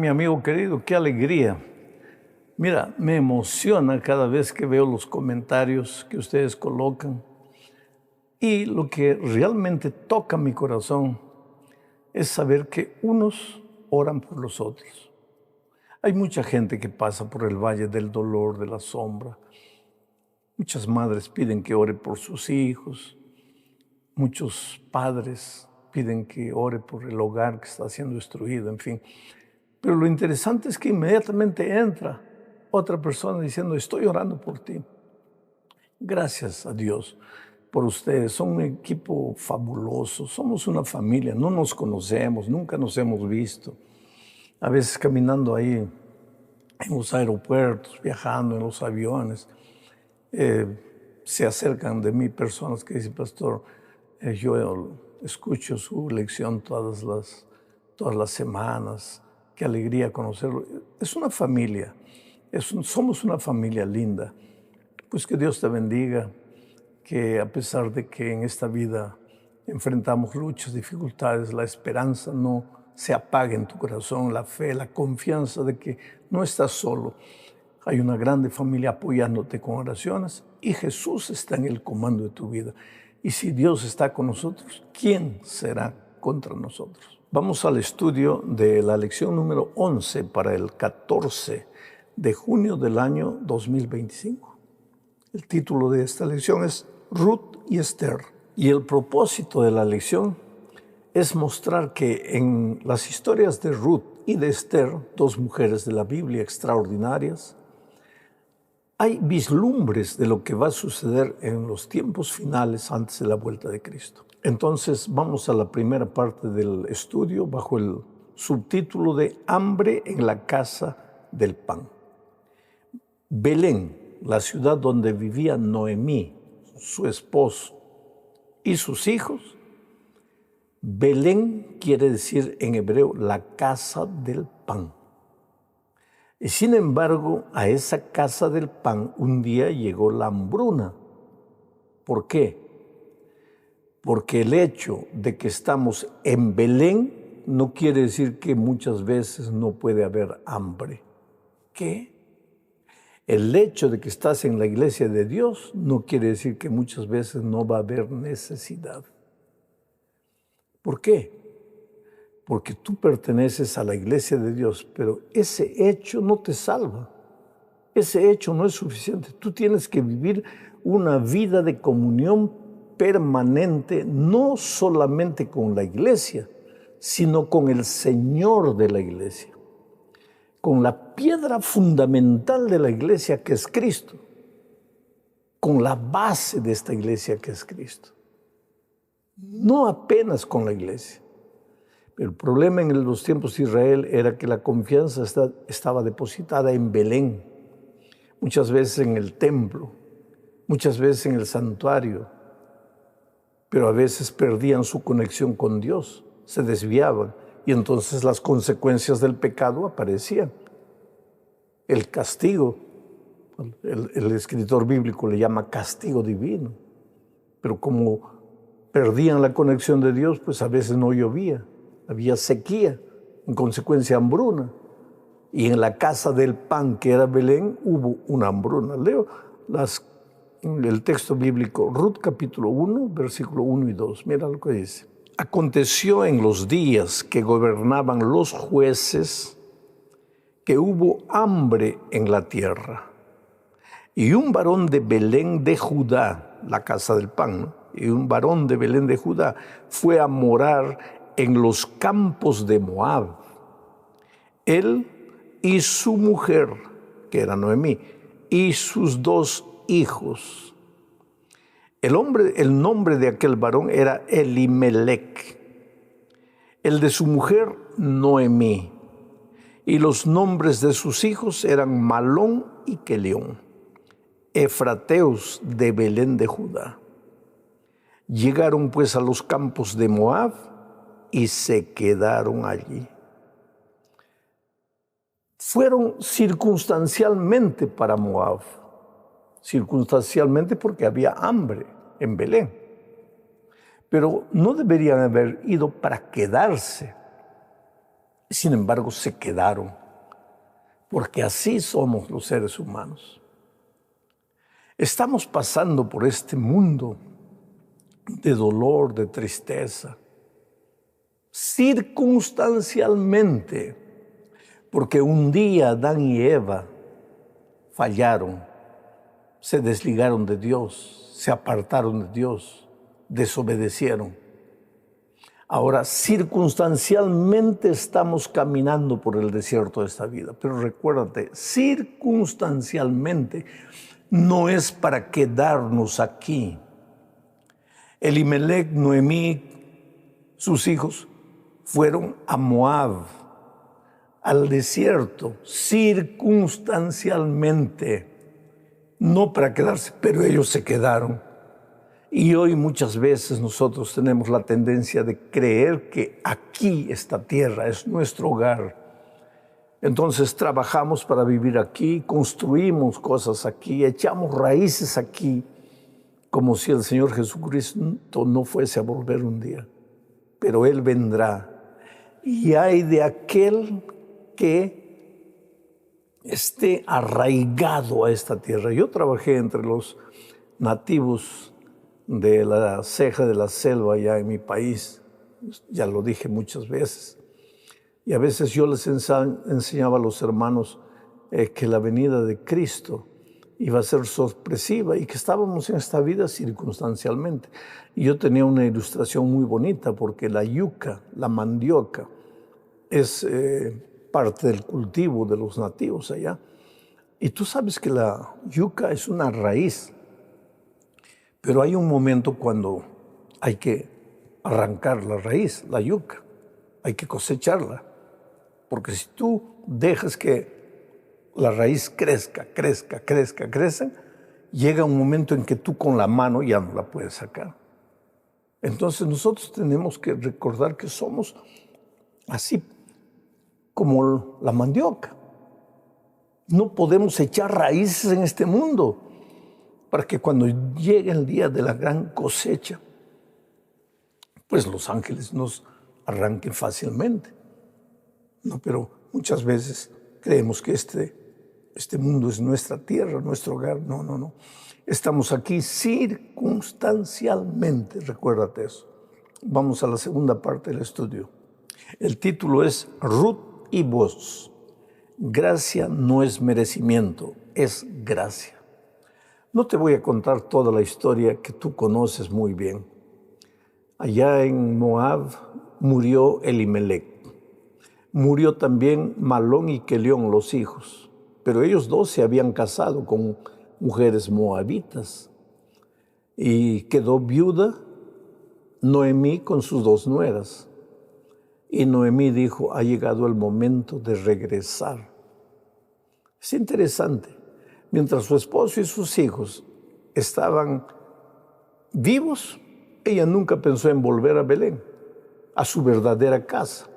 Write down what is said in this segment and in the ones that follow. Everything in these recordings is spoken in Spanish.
mi amigo querido, qué alegría. Mira, me emociona cada vez que veo los comentarios que ustedes colocan. Y lo que realmente toca mi corazón es saber que unos oran por los otros. Hay mucha gente que pasa por el valle del dolor, de la sombra. Muchas madres piden que ore por sus hijos. Muchos padres piden que ore por el hogar que está siendo destruido, en fin. Pero lo interesante es que inmediatamente entra otra persona diciendo, estoy orando por ti. Gracias a Dios por ustedes. Son un equipo fabuloso. Somos una familia. No nos conocemos, nunca nos hemos visto. A veces caminando ahí en los aeropuertos, viajando en los aviones, se acercan de mí personas que dicen, pastor, yo escucho su lección todas las semanas. Qué alegría conocerlo. Es una familia, somos una familia linda. Pues que Dios te bendiga, que a pesar de que en esta vida enfrentamos luchas, dificultades, la esperanza no se apague en tu corazón, la fe, la confianza de que no estás solo. Hay una grande familia apoyándote con oraciones y Jesús está en el comando de tu vida. Y si Dios está con nosotros, ¿quién será contra nosotros? Vamos al estudio de la lección número 11 para el 14 de junio del año 2025. El título de esta lección es Ruth y Esther. Y el propósito de la lección es mostrar que en las historias de Ruth y de Esther, dos mujeres de la Biblia extraordinarias, hay vislumbres de lo que va a suceder en los tiempos finales antes de la vuelta de Cristo. Entonces vamos a la primera parte del estudio bajo el subtítulo de Hambre en la casa del pan. Belén, la ciudad donde vivía Noemí, su esposo y sus hijos. Belén quiere decir en hebreo la casa del pan. Y sin embargo, a esa casa del pan un día llegó la hambruna. ¿Por qué? Porque el hecho de que estamos en Belén no quiere decir que muchas veces no puede haber hambre. ¿Qué? El hecho de que estás en la iglesia de Dios no quiere decir que muchas veces no va a haber necesidad. ¿Por qué? Porque tú perteneces a la iglesia de Dios, pero ese hecho no te salva. Ese hecho no es suficiente. Tú tienes que vivir una vida de comunión permanente, no solamente con la iglesia, sino con el Señor de la iglesia, con la piedra fundamental de la iglesia que es Cristo, con la base de esta iglesia que es Cristo. No apenas con la iglesia. El problema en los tiempos de Israel era que la confianza estaba depositada en Belén, muchas veces en el templo, muchas veces en el santuario, pero a veces perdían su conexión con Dios, se desviaban y entonces las consecuencias del pecado aparecían. El castigo, el escritor bíblico le llama castigo divino, pero como perdían la conexión de Dios, pues a veces no llovía. Había sequía, en consecuencia hambruna. Y en la casa del pan, que era Belén, hubo una hambruna. Leo el texto bíblico, Ruth capítulo 1, versículo 1 y 2. Mira lo que dice. Aconteció en los días que gobernaban los jueces que hubo hambre en la tierra. Y un varón de Belén de Judá, la casa del pan, ¿no? Y un varón de Belén de Judá fue a morar en los campos de Moab. Él y su mujer, que era Noemí, y sus dos hijos. El nombre de aquel varón era Elimelec, el de su mujer Noemí, y los nombres de sus hijos eran Malón y Quelión, efrateos de Belén de Judá. Llegaron pues a los campos de Moab y se quedaron allí. Fueron circunstancialmente para Moab, circunstancialmente porque había hambre en Belén, pero no deberían haber ido para quedarse. Sin embargo, se quedaron, porque así somos los seres humanos. Estamos pasando por este mundo de dolor, de tristeza, circunstancialmente, porque un día Adán y Eva fallaron, se desligaron de Dios, se apartaron de Dios, desobedecieron. Ahora, circunstancialmente estamos caminando por el desierto de esta vida, pero recuérdate, circunstancialmente no es para quedarnos aquí. Elimelec, Noemí, sus hijos fueron a Moab, al desierto, circunstancialmente, no para quedarse, pero ellos se quedaron. Y hoy muchas veces nosotros tenemos la tendencia de creer que aquí esta tierra es nuestro hogar. Entonces trabajamos para vivir aquí, construimos cosas aquí, echamos raíces aquí, como si el Señor Jesucristo no fuese a volver un día. Pero Él vendrá. Y hay de aquel que esté arraigado a esta tierra. Yo trabajé entre los nativos de la ceja de la selva allá en mi país, ya lo dije muchas veces, y a veces yo les enseñaba a los hermanos que la venida de Cristo iba a ser sorpresiva y que estábamos en esta vida circunstancialmente. Y yo tenía una ilustración muy bonita porque la yuca, la mandioca, es parte del cultivo de los nativos allá. Y tú sabes que la yuca es una raíz. Pero hay un momento cuando hay que arrancar la raíz, la yuca, hay que cosecharla. Porque si tú dejas que la raíz crezca, llega un momento en que tú con la mano ya no la puedes sacar. Entonces nosotros tenemos que recordar que somos así como la mandioca. No podemos echar raíces en este mundo, para que cuando llegue el día de la gran cosecha, pues los ángeles nos arranquen fácilmente. No, pero muchas veces creemos que este mundo es nuestra tierra, nuestro hogar. No, no, no. Estamos aquí circunstancialmente, recuérdate eso. Vamos a la segunda parte del estudio. El título es Ruth y Boaz. Gracia no es merecimiento, es gracia. No te voy a contar toda la historia que tú conoces muy bien. Allá en Moab murió Elimelec. Murió también Malón y Quelión, los hijos. Pero ellos dos se habían casado con mujeres moabitas. Y quedó viuda Noemí con sus dos nueras. Y Noemí dijo, ha llegado el momento de regresar. Es interesante. Mientras su esposo y sus hijos estaban vivos, ella nunca pensó en volver a Belén, a su verdadera casa.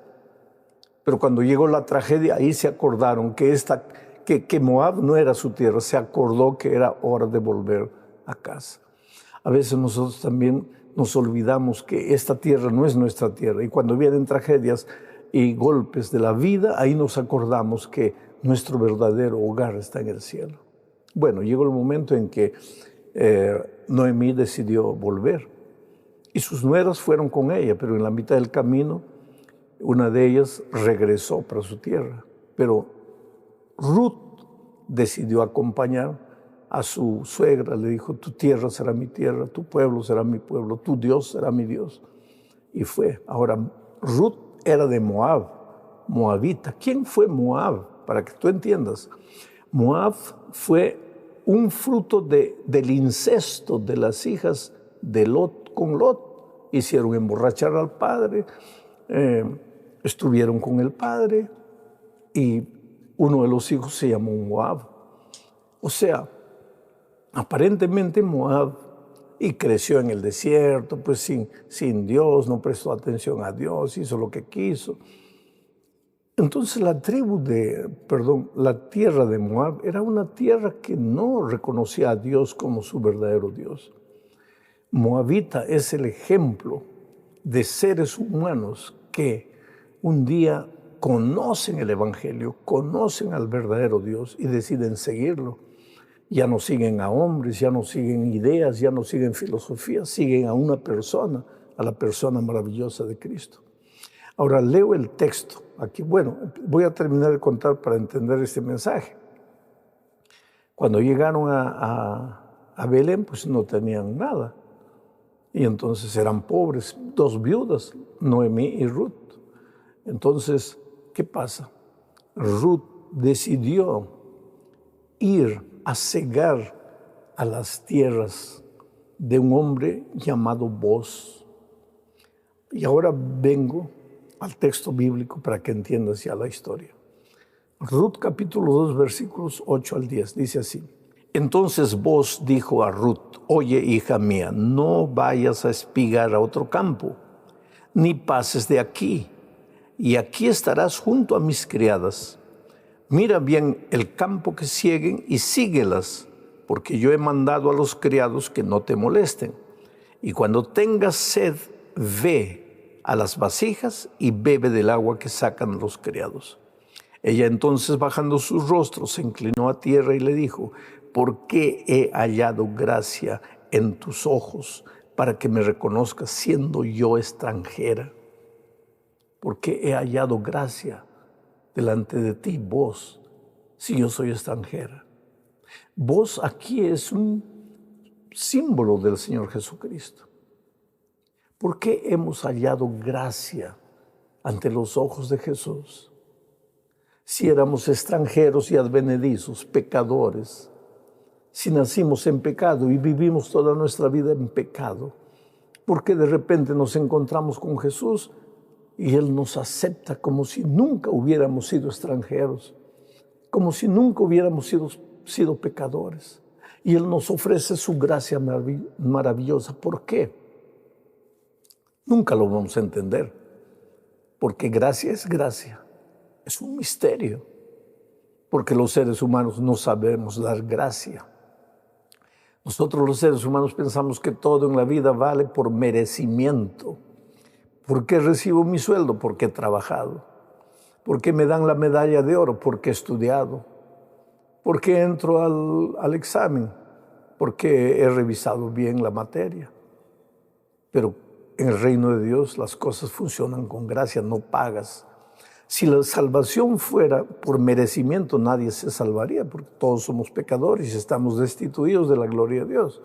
Pero cuando llegó la tragedia, ahí se acordaron que Moab no era su tierra, se acordó que era hora de volver a casa. A veces nosotros también nos olvidamos que esta tierra no es nuestra tierra, y cuando vienen tragedias y golpes de la vida, ahí nos acordamos que nuestro verdadero hogar está en el cielo. Bueno, llegó el momento en que Noemí decidió volver y sus nueras fueron con ella, pero en la mitad del camino una de ellas regresó para su tierra. Pero Ruth decidió acompañar a su suegra, le dijo, tu tierra será mi tierra, tu pueblo será mi pueblo, tu Dios será mi Dios. Y fue. Ahora, Ruth era de Moab, moabita. ¿Quién fue Moab? Para que tú entiendas. Moab fue un fruto del incesto de las hijas de Lot con Lot. Hicieron emborrachar al padre, estuvieron con el padre y uno de los hijos se llamó Moab. O sea, aparentemente Moab, y creció en el desierto, pues sin Dios, no prestó atención a Dios, hizo lo que quiso. Entonces la tierra de Moab era una tierra que no reconocía a Dios como su verdadero Dios. Moabita es el ejemplo de seres humanos que un día conocen el Evangelio, conocen al verdadero Dios y deciden seguirlo. Ya no siguen a hombres, ya no siguen ideas, ya no siguen filosofías, siguen a una persona, a la persona maravillosa de Cristo. Ahora leo el texto. Aquí, bueno, voy a terminar de contar para entender este mensaje. Cuando llegaron a Belén, pues no tenían nada. Y entonces eran pobres, 2 viudas, Noemí y Ruth. Entonces, ¿qué pasa? Ruth decidió ir a cegar a las tierras de un hombre llamado Booz. Y ahora vengo al texto bíblico para que entiendas ya la historia. Ruth capítulo 2 versículos 8 al 10 dice así. Entonces Booz dijo a Ruth: oye, hija mía, no vayas a espigar a otro campo, ni pases de aquí, y aquí estarás junto a mis criadas. Mira bien el campo que sieguen y síguelas, porque yo he mandado a los criados que no te molesten. Y cuando tengas sed, ve a las vasijas y bebe del agua que sacan los criados. Ella entonces, bajando su rostro, se inclinó a tierra y le dijo: ¿por qué he hallado gracia en tus ojos para que me reconozcas siendo yo extranjera? ¿Por qué he hallado gracia delante de ti, vos, si yo soy extranjera? Vos aquí es un símbolo del Señor Jesucristo. ¿Por qué hemos hallado gracia ante los ojos de Jesús? Si éramos extranjeros y advenedizos, pecadores, si nacimos en pecado y vivimos toda nuestra vida en pecado, ¿por qué de repente nos encontramos con Jesús y Él nos acepta como si nunca hubiéramos sido extranjeros, como si nunca hubiéramos sido pecadores? Y Él nos ofrece su gracia maravillosa. ¿Por qué? Nunca lo vamos a entender, porque gracia es gracia. Es un misterio, porque los seres humanos no sabemos dar gracia. Nosotros los seres humanos pensamos que todo en la vida vale por merecimiento. ¿Por qué recibo mi sueldo? Porque he trabajado. ¿Por qué me dan la medalla de oro? Porque he estudiado. ¿Por qué entro al examen? Porque he revisado bien la materia. Pero en el reino de Dios las cosas funcionan con gracia, no pagas. Si la salvación fuera por merecimiento, nadie se salvaría, porque todos somos pecadores y estamos destituidos de la gloria de Dios.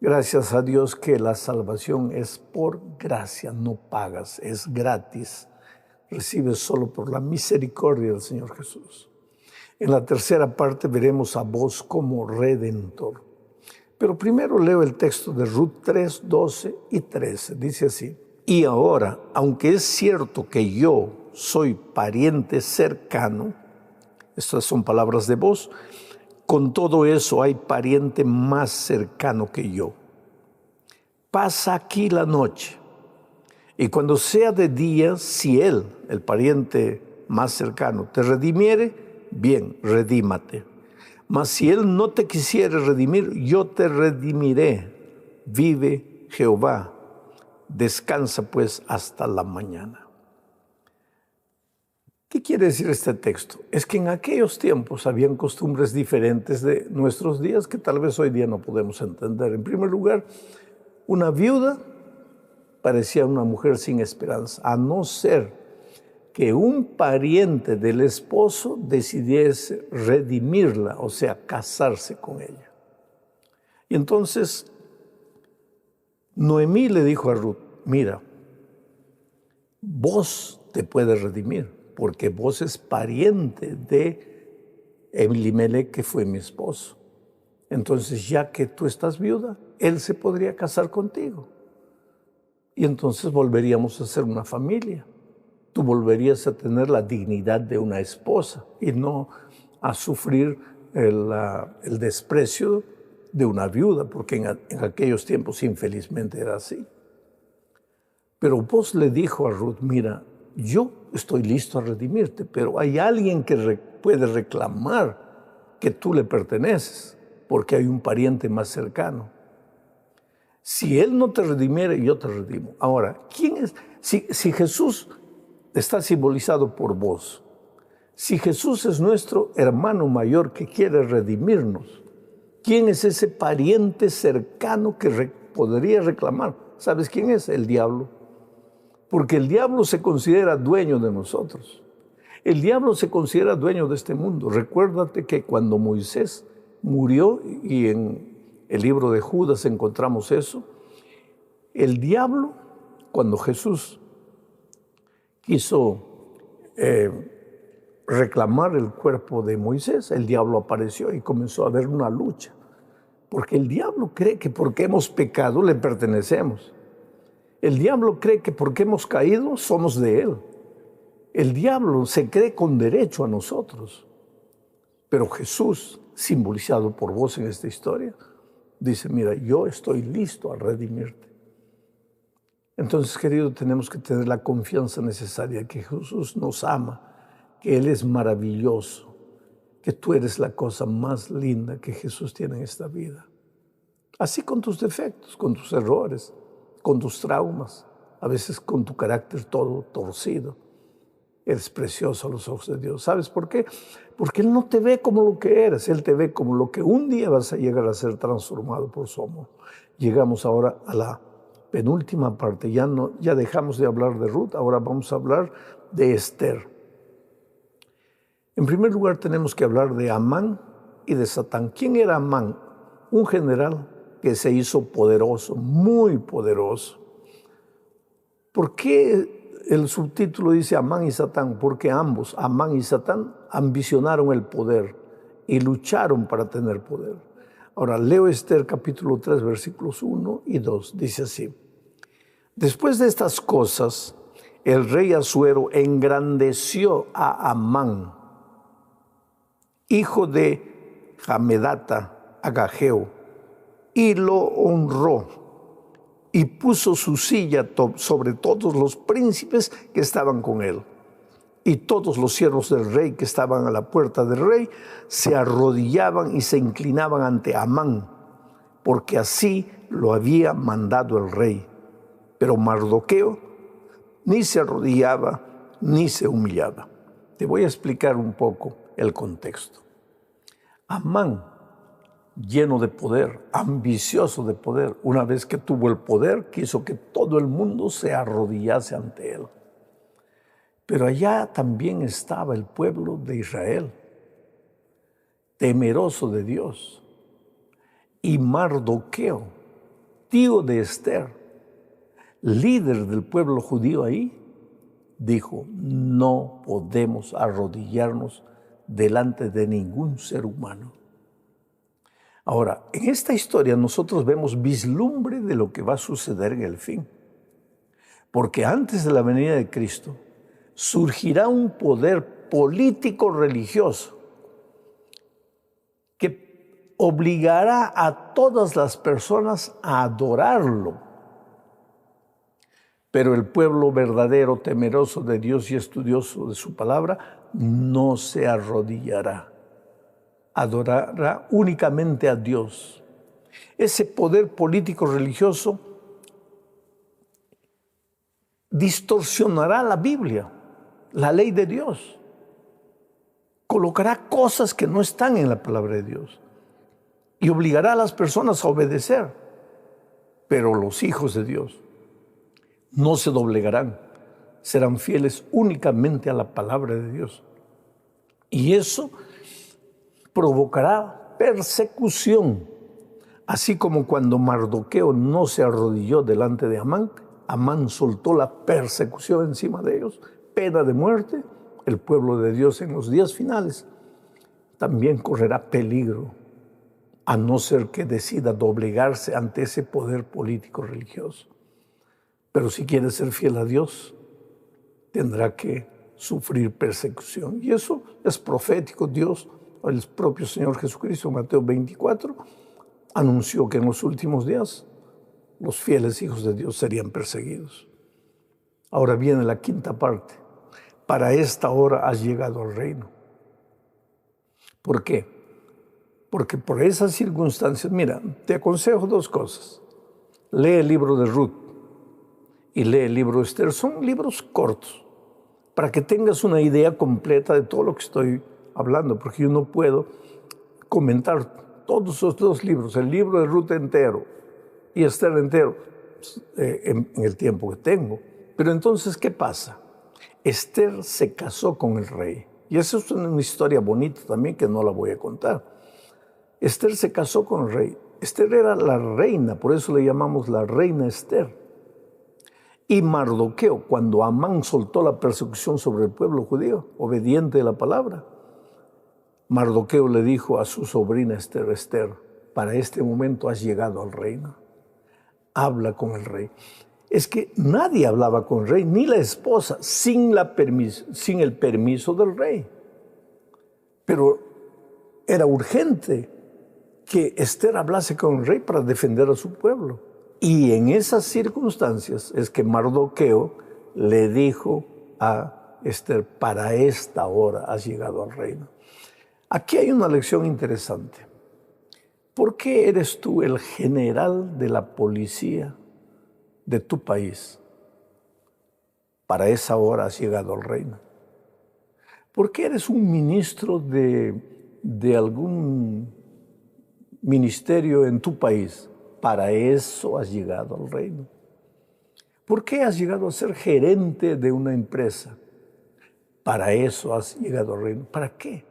Gracias a Dios que la salvación es por gracia, no pagas, es gratis. Recibes solo por la misericordia del Señor Jesús. En la tercera parte veremos a Booz como redentor. Pero primero leo el texto de Ruth 3, 12 y 13. Dice así: y ahora, aunque es cierto que yo soy pariente cercano, estas son palabras de Booz, con todo eso hay pariente más cercano que yo. Pasa aquí la noche, y cuando sea de día, si él, el pariente más cercano, te redimiere, bien, redímate. Mas si él no te quisiere redimir, yo te redimiré. Vive Jehová. Descansa pues hasta la mañana. ¿Qué quiere decir este texto? Es que en aquellos tiempos habían costumbres diferentes de nuestros días que tal vez hoy día no podemos entender. En primer lugar, una viuda parecía una mujer sin esperanza, a no ser que un pariente del esposo decidiese redimirla, o sea, casarse con ella. Y entonces Noemí le dijo a Ruth: mira, vos te puedes redimir, porque vos es pariente de Elimelech, que fue mi esposo. Entonces, ya que tú estás viuda, él se podría casar contigo. Y entonces volveríamos a ser una familia. Tú volverías a tener la dignidad de una esposa y no a sufrir el desprecio de una viuda, porque en aquellos tiempos infelizmente era así. Pero Booz le dijo a Ruth: mira, yo estoy listo a redimirte, pero hay alguien que puede reclamar que tú le perteneces, porque hay un pariente más cercano. Si él no te redimiere, yo te redimo. Ahora, ¿quién es? Si Jesús está simbolizado por vos. Si Jesús es nuestro hermano mayor que quiere redimirnos, ¿quién es ese pariente cercano que podría reclamar? ¿Sabes quién es? El diablo. Porque el diablo se considera dueño de nosotros. El diablo se considera dueño de este mundo. Recuérdate que cuando Moisés murió, y en el libro de Judas encontramos eso, el diablo, cuando Jesús quiso reclamar el cuerpo de Moisés, el diablo apareció y comenzó a haber una lucha. Porque el diablo cree que porque hemos pecado le pertenecemos. El diablo cree que porque hemos caído somos de él. El diablo se cree con derecho a nosotros. Pero Jesús, simbolizado por vos en esta historia, dice, mira, yo estoy listo a redimirte. Entonces, querido, tenemos que tener la confianza necesaria que Jesús nos ama, que Él es maravilloso, que tú eres la cosa más linda que Jesús tiene en esta vida. Así con tus defectos, con tus errores, con tus traumas, a veces con tu carácter todo torcido. Eres precioso a los ojos de Dios. ¿Sabes por qué? Porque Él no te ve como lo que eres, Él te ve como lo que un día vas a llegar a ser transformado por su amor. Llegamos ahora a la penúltima parte. Ya dejamos de hablar de Ruth, ahora vamos a hablar de Esther. En primer lugar tenemos que hablar de Amán y de Satán. ¿Quién era Amán? Un general que se hizo poderoso, muy poderoso. ¿Por qué el subtítulo dice Amán y Satán? Porque ambos, Amán y Satán, ambicionaron el poder y lucharon para tener poder. Ahora, leo Esther capítulo 3, versículos 1 y 2. Dice así. Después de estas cosas, el rey Asuero engrandeció a Amán, hijo de Hamedata, Agageo, y lo honró y puso su silla sobre todos los príncipes que estaban con él. Y todos los siervos del rey que estaban a la puerta del rey se arrodillaban y se inclinaban ante Amán, porque así lo había mandado el rey. Pero Mardoqueo ni se arrodillaba ni se humillaba. Te voy a explicar un poco el contexto. Amán, lleno de poder, ambicioso de poder, una vez que tuvo el poder, quiso que todo el mundo se arrodillase ante él. Pero allá también estaba el pueblo de Israel, temeroso de Dios. Y Mardoqueo, tío de Esther, líder del pueblo judío ahí, dijo, no podemos arrodillarnos delante de ningún ser humano. Ahora, en esta historia nosotros vemos vislumbre de lo que va a suceder en el fin. Porque antes de la venida de Cristo, surgirá un poder político-religioso que obligará a todas las personas a adorarlo. Pero el pueblo verdadero, temeroso de Dios y estudioso de su palabra, no se arrodillará. Adorará únicamente a Dios. Ese poder político-religioso distorsionará la Biblia, la ley de Dios. Colocará cosas que no están en la palabra de Dios y obligará a las personas a obedecer. Pero los hijos de Dios no se doblegarán, serán fieles únicamente a la palabra de Dios. Y eso provocará persecución, así como cuando Mardoqueo no se arrodilló delante de Amán, Amán soltó la persecución encima de ellos, pena de muerte. El pueblo de Dios en los días finales también correrá peligro, a no ser que decida doblegarse ante ese poder político religioso. Pero si quiere ser fiel a Dios, tendrá que sufrir persecución. Y eso es profético. Dios, el propio Señor Jesucristo, en Mateo 24, anunció que en los últimos días los fieles hijos de Dios serían perseguidos. Ahora viene la quinta parte. Para esta hora has llegado al reino. ¿Por qué? Porque por esas circunstancias, mira, te aconsejo dos cosas. Lee el libro de Ruth y lee el libro de Esther. Son libros cortos. para que tengas una idea completa de todo lo que estoy hablando, porque yo no puedo comentar todos esos dos libros, el libro de Ruth entero y Esther entero, en el tiempo que tengo. Pero entonces, ¿qué pasa? Esther se casó con el rey. Y esa es una historia bonita también que no la voy a contar. Esther se casó con el rey. Esther era la reina, por eso le llamamos la reina Esther. Y Mardoqueo, cuando Amán soltó la persecución sobre el pueblo judío, obediente de la palabra, Mardoqueo le dijo a su sobrina Esther, Esther, para este momento has llegado al reino. Habla con el rey. Es que nadie hablaba con el rey, ni la esposa, sin el permiso del rey. Pero era urgente que Esther hablase con el rey para defender a su pueblo. Y en esas circunstancias es que Mardoqueo le dijo a Esther, para esta hora has llegado al reino. Aquí hay una lección interesante. ¿Por qué eres tú el general de la policía de tu país? Para esa hora has llegado al reino. ¿Por qué eres un ministro de algún ministerio en tu país? Para eso has llegado al reino. ¿Por qué has llegado a ser gerente de una empresa? Para eso has llegado al reino. ¿Para qué?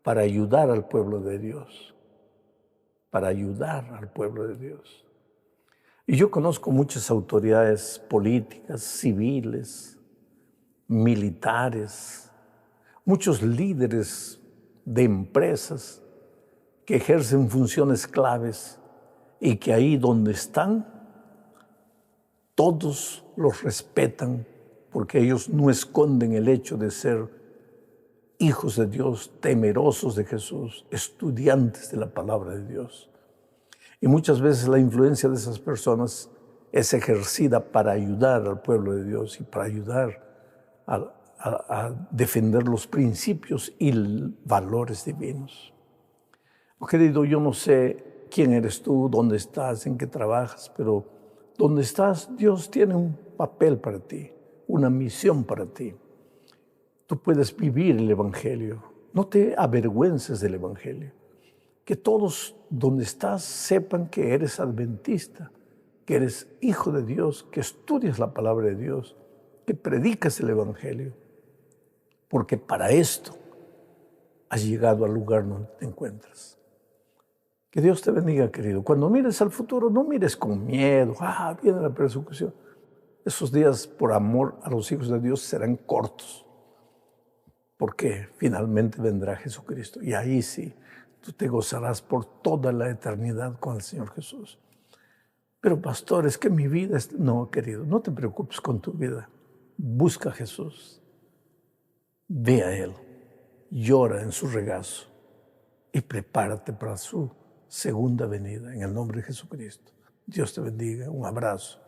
Para ayudar al pueblo de Dios. Para ayudar al pueblo de Dios. Y yo conozco muchas autoridades políticas, civiles, militares, muchos líderes de empresas que ejercen funciones claves y que ahí donde están, todos los respetan porque ellos no esconden el hecho de ser hijos de Dios, temerosos de Jesús, estudiantes de la palabra de Dios. Y muchas veces la influencia de esas personas es ejercida para ayudar al pueblo de Dios y para ayudar a defender los principios y valores divinos. Querido, yo no sé quién eres tú, dónde estás, en qué trabajas, pero donde estás, Dios tiene un papel para ti, una misión para ti. Tú puedes vivir el Evangelio. No te avergüences del Evangelio. Que todos donde estás sepan que eres adventista, que eres hijo de Dios, que estudias la palabra de Dios, que predicas el Evangelio. Porque para esto has llegado al lugar donde te encuentras. Que Dios te bendiga, querido. Cuando mires al futuro, no mires con miedo. Viene la persecución. Esos días, por amor a los hijos de Dios, serán cortos. Porque finalmente vendrá Jesucristo. Y ahí sí, tú te gozarás por toda la eternidad con el Señor Jesús. Pero pastor, es que mi vida es... No, querido, no te preocupes con tu vida. Busca a Jesús. Ve a Él. Llora en su regazo. Y prepárate para su segunda venida. En el nombre de Jesucristo. Dios te bendiga. Un abrazo.